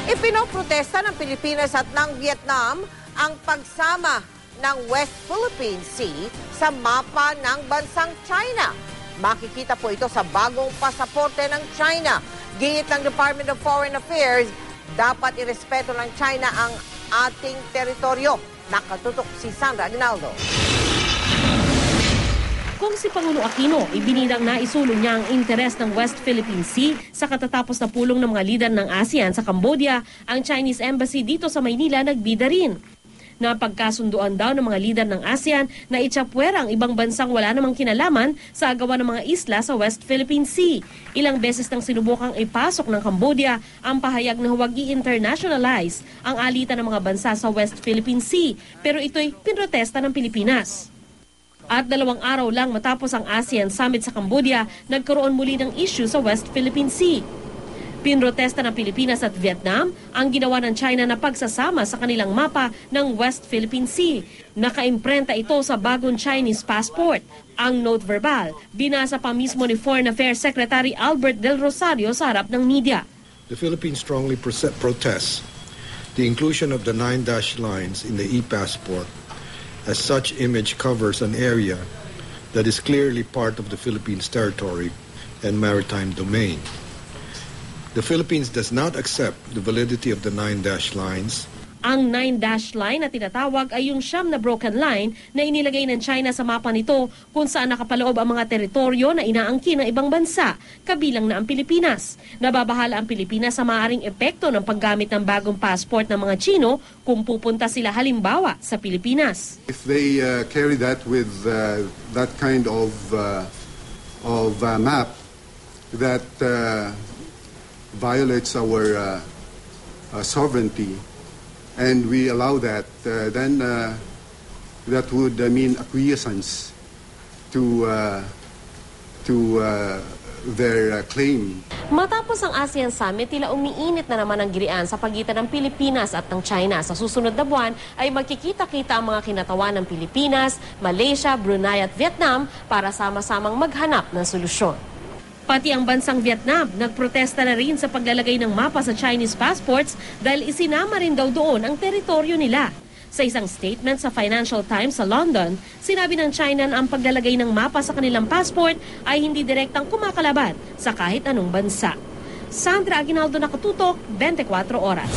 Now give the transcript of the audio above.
Ipinoprotesta ng Pilipinas at ng Vietnam ang pagsama ng West Philippine Sea sa mapa ng bansang China. Makikita po ito sa bagong pasaporte ng China. Gingit ng Department of Foreign Affairs, dapat irespeto ng China ang ating teritoryo. Nakatutok si Sandra Aguinaldo. Kung si Pangulong Aquino, ibinidang na isulong niya ang interes ng West Philippine Sea sa katatapos na pulong ng mga lider ng ASEAN sa Cambodia, ang Chinese Embassy dito sa Maynila nagbida rin. Napagkasunduan daw ng mga lider ng ASEAN na itsapwera ang ibang bansang wala namang kinalaman sa agawan ng mga isla sa West Philippine Sea. Ilang beses nang sinubukang ipasok ng Cambodia ang pahayag na huwag i-internationalize ang alitan ng mga bansa sa West Philippine Sea, pero ito'y pinrotesta ng Pilipinas. At 2 araw lang matapos ang ASEAN Summit sa Cambodia, nagkaroon muli ng issue sa West Philippine Sea. Pinrotesta ng Pilipinas at Vietnam ang ginawa ng China na pagsasama sa kanilang mapa ng West Philippine Sea. Nakaimprenta ito sa bagong Chinese passport. Ang note verbal, binasa pa mismo ni Foreign Affairs Secretary Albert Del Rosario sa harap ng media. The Philippines strongly protests the inclusion of the 9 dashed lines in the e-passport, as such image covers an area that is clearly part of the Philippines territory and maritime domain. The Philippines does not accept the validity of the 9 dashed lines. Ang 9 dash line na tinatawag ay yung 9 na broken line na inilagay ng China sa mapa nito kung saan nakapaloob ang mga teritoryo na inaangkin ng ibang bansa, kabilang na ang Pilipinas. Nababahala ang Pilipinas sa maaaring epekto ng paggamit ng bagong passport ng mga Chino kung pupunta sila halimbawa sa Pilipinas. If they carry that with that kind of map that violates our sovereignty, and we allow that, then that would mean acquiescence to their claim. Matapos ang ASEAN Summit, tila umiinit na naman ang girian sa pagitan ng Pilipinas at ng China. Sa susunod na buwan ay magkikita-kita ang mga kinatawan ng Pilipinas, Malaysia, Brunei at Vietnam para sama-samang maghanap ng solusyon. Pati ang bansang Vietnam, nagprotesta na rin sa paglalagay ng mapa sa Chinese passports dahil isinama rin daw doon ang teritoryo nila. Sa isang statement sa Financial Times sa London, sinabi ng China na ang paglalagay ng mapa sa kanilang passport ay hindi direktang kumakalaban sa kahit anong bansa. Sandra Aguinaldo, Nakatutok, 24 Oras.